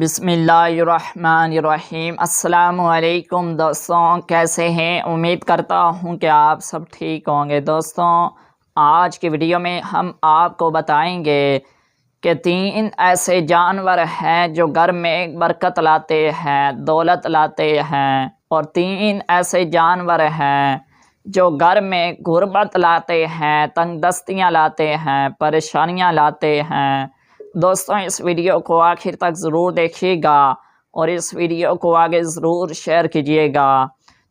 بسم اللہ الرحمن الرحیم۔ السلام علیکم دوستوں، کیسے ہیں؟ امید کرتا ہوں کہ آپ سب ٹھیک ہوں گے۔ دوستوں، آج کی ویڈیو میں ہم آپ کو بتائیں گے کہ 3 ایسے جانور ہیں جو گھر میں برکت لاتے ہیں، دولت لاتے ہیں، اور 3 ایسے جانور ہیں جو گھر میں غربت لاتے ہیں، تنگ دستیاں لاتے ہیں، پریشانیاں لاتے ہیں۔ دوستوں، اس ویڈیو کو آخر تک ضرور دیکھیے گا اور اس ویڈیو کو آگے ضرور شیئر کیجیے گا۔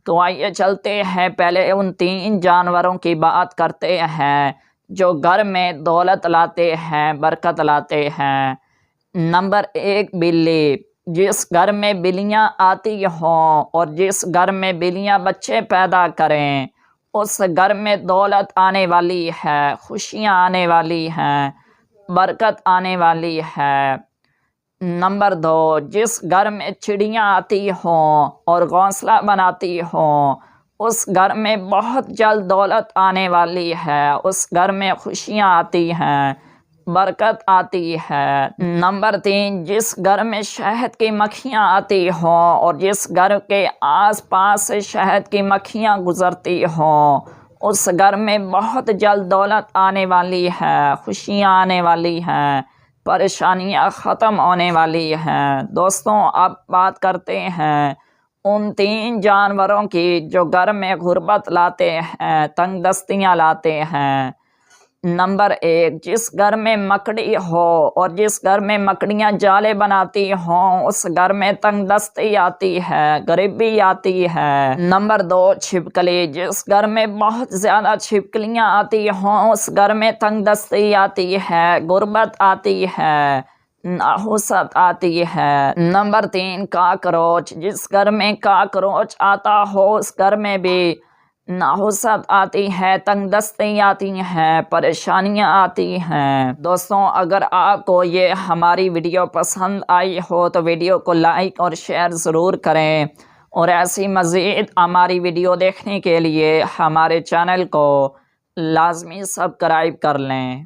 تو آئیے چلتے ہیں، پہلے ان 3 جانوروں کی بات کرتے ہیں جو گھر میں دولت لاتے ہیں، برکت لاتے ہیں۔ نمبر 1، بلی۔ جس گھر میں بلیاں آتی ہوں اور جس گھر میں بلیاں بچے پیدا کریں، اس گھر میں دولت آنے والی ہے، خوشیاں آنے والی ہیں، برکت آنے والی ہے۔ نمبر 2، جس گھر میں چڑیاں آتی ہوں اور گھونسلہ بناتی ہوں، اس گھر میں بہت جلد دولت آنے والی ہے، اس گھر میں خوشیاں آتی ہیں، برکت آتی ہے۔ نمبر 3، جس گھر میں شہد کی مکھیاں آتی ہوں اور جس گھر کے آس پاس سے شہد کی مکھیاں گزرتی ہوں، اس گھر میں بہت جلد دولت آنے والی ہے، خوشیاں آنے والی ہیں، پریشانیاں ختم ہونے والی ہیں۔ دوستوں، اب بات کرتے ہیں ان 3 جانوروں کی جو گھر میں غربت لاتے ہیں، تنگ دستیاں لاتے ہیں۔ نمبر 1، جس گھر میں مکڑی ہو اور جس گھر میں مکڑیاں جالے بناتی ہوں، اس گھر میں تنگ دستی آتی ہے، غریبی آتی ہے۔ نمبر 2، چھپکلی۔ جس گھر میں بہت زیادہ چھپکلیاں آتی ہوں، اس گھر میں تنگ دستی آتی ہے، غربت آتی ہے، نحوست آتی ہے۔ Number 3، cockroach. جس گھر میں کاکروچ آتا ہو، اس گھر میں بھی نحوست آتی ہے، تنگ دستی آتی ہیں، پریشانیاں آتی ہیں۔ دوستوں، اگر آپ کو یہ ہماری ویڈیو پسند آئی ہو تو ویڈیو کو لائک اور شیئر ضرور کریں، اور ایسی مزید ہماری ویڈیو دیکھنے کے لیے ہمارے چینل کو لازمی سبسکرائب کر لیں۔